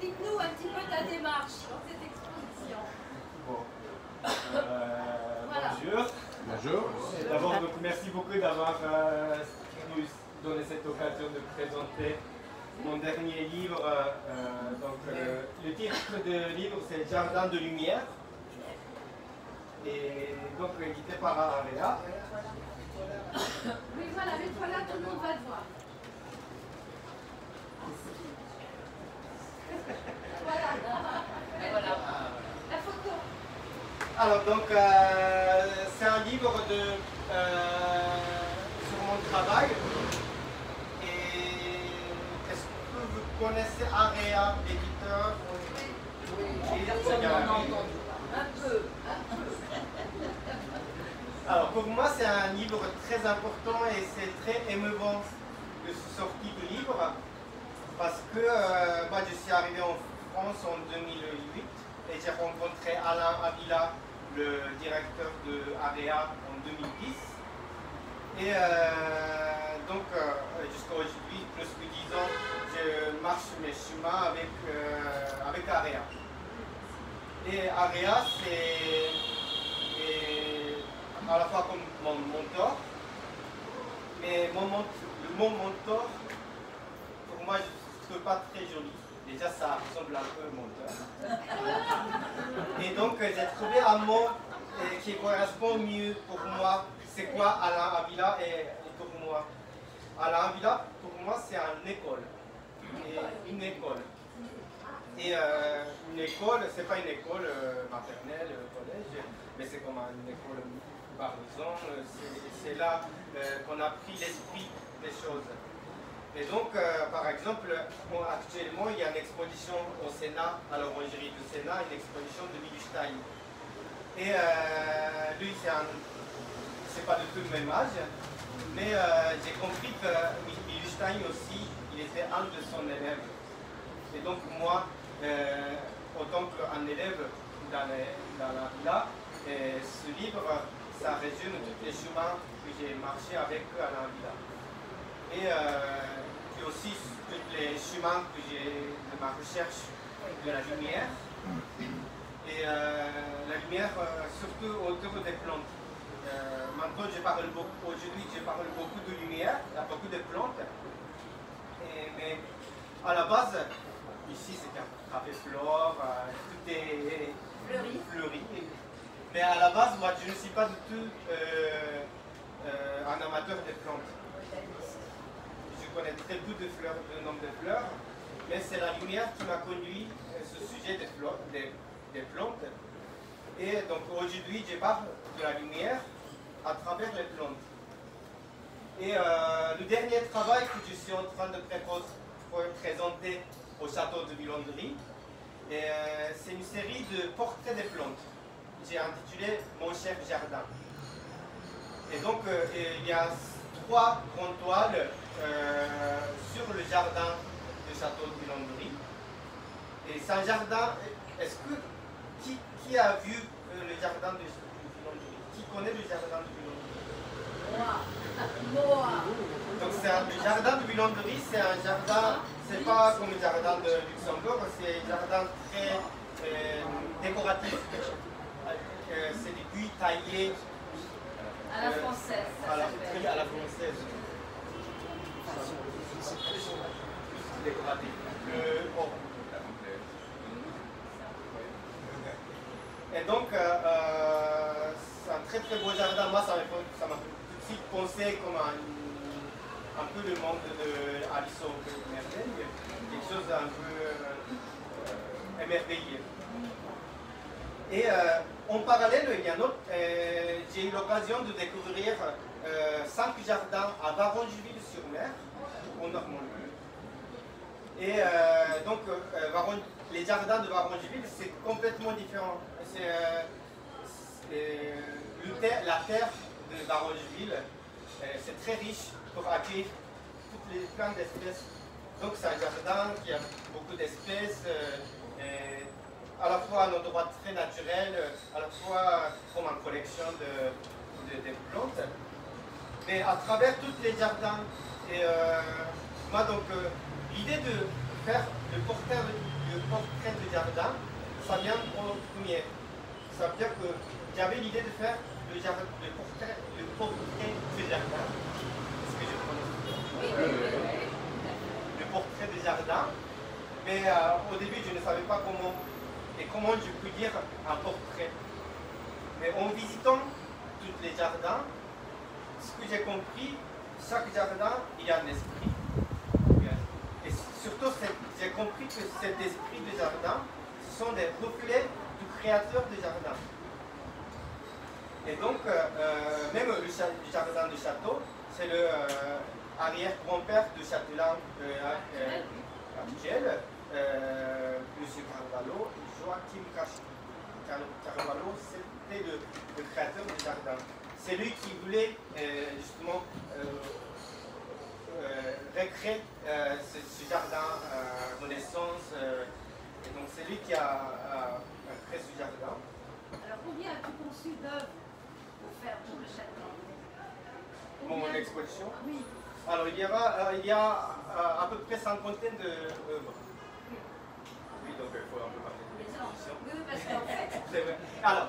Explique-nous un petit peu ta démarche dans cette exposition. Bon. Voilà. Bonjour. Bonjour. D'abord, donc, merci beaucoup d'avoir nous donné cette occasion de présenter mon dernier livre. Le titre du livre, c'est Jardin de lumière. Et donc, édité par Area. Oui, voilà, mais toi là, tout le monde va te voir. Voilà. La photo. Alors, donc, c'est un livre sur mon travail. Et est-ce que vous connaissez Area, l'éditeur? Oui. Un peu. Alors, pour moi, c'est un livre très important et c'est très émouvant de sortie du livre. Parce que moi, je suis arrivé en France en 2008 et j'ai rencontré Alain Avila, le directeur de Area, en 2010. Et jusqu'à aujourd'hui, plus que 10 ans, je marche mes chemins avec Area. Et Area, c'est à la fois comme mon mentor, mais le mot mentor, pour moi, je ne trouve pas très joli. Déjà, ça ressemble un peu à mentor. Et donc, j'ai trouvé un mot qui correspond mieux pour moi. C'est quoi Alain Avila et pour moi? Alain Avila, pour moi, c'est une école. Une école. Et une école, c'est pas une école maternelle, collège, mais c'est comme une école par exemple. C'est là qu'on a pris l'esprit des choses. Et donc, par exemple, actuellement, il y a une exposition au Sénat, à l'orangerie du Sénat, une exposition de Milstein. Et lui, c'est pas du tout le même âge, mais j'ai compris que Milstein aussi, il était un de son élève. Et donc, moi, autant qu'un élève dans la villa, ce livre, ça résume tous les chemins que j'ai marché avec Alain Avila. Et puis aussi tous les chemins que j'ai de ma recherche de la lumière. Et la lumière, surtout autour des plantes. Maintenant, aujourd'hui, je parle beaucoup de lumière, il y a beaucoup de plantes. Mais à la base, ici c'est un café flore, tout est fleuri. Mais à la base, moi, je ne suis pas du tout un amateur des plantes. Je connais très peu de fleurs, de nom de fleurs, mais c'est la lumière qui m'a conduit à ce sujet des plantes. Et donc aujourd'hui, je parle de la lumière à travers les plantes. Et le dernier travail que je suis en train de présenter au château de Villandry, c'est une série de portraits des plantes. J'ai intitulé Mon cher jardin. Et donc, il y a 3 grandes toiles sur le jardin du château de Villandry. Et c'est un jardin. Est-ce que qui a vu le jardin de Villandry? Qui connaît le jardin de Villandry? Moi. Donc, le jardin de Villandry, c'est un jardin. C'est pas comme le jardin de Luxembourg, c'est un jardin très décoratif. C'est des buis taillés. À la française. À la française. Décoratif. Et donc, c'est un très très beau jardin. Moi, ça m'a tout de suite pensé comme un peu le monde de Alice au Pays des Merveilles. Quelque chose d'un peu émerveillé. Et en parallèle, il y a j'ai eu l'occasion de découvrir 5 jardins à Varengeville-sur-Mer, en Normandie. Et donc, les jardins de Varengeville, c'est complètement différent. La terre de Varengeville, c'est très riche pour accueillir plein d'espèces. Donc, c'est un jardin qui a beaucoup d'espèces. À la fois un endroit très naturel, à la fois comme une collection de plantes. Mais à travers tous les jardins, et moi donc l'idée de faire le portrait portrait de jardin, ça vient au premier. Ça veut dire que j'avais l'idée de faire le portrait de jardin. Est-ce que je prononce bien? Le portrait de jardin. Mais au début, je ne savais pas comment je peux dire un portrait. Mais en visitant tous les jardins, ce que j'ai compris, chaque jardin, il y a un esprit. Et surtout, j'ai compris que cet esprit de jardin, ce sont des reflets du créateur du jardin. Et donc, même le jardin du château, c'est le arrière-grand-père du châtelain actuel, M. Carvalho, Joachim Carvalho, c'était le créateur du jardin. C'est lui qui voulait justement recréer ce jardin Renaissance. Et donc c'est lui qui a créé ce jardin. Alors combien as-tu conçu d'œuvres pour faire tout le château? Mon exposition? Oui. Alors il y a à peu près 50aine d'œuvres. Oui, donc il faut un peu parler de l'exposition. Oui, parce qu'en fait... C'est vrai. Alors,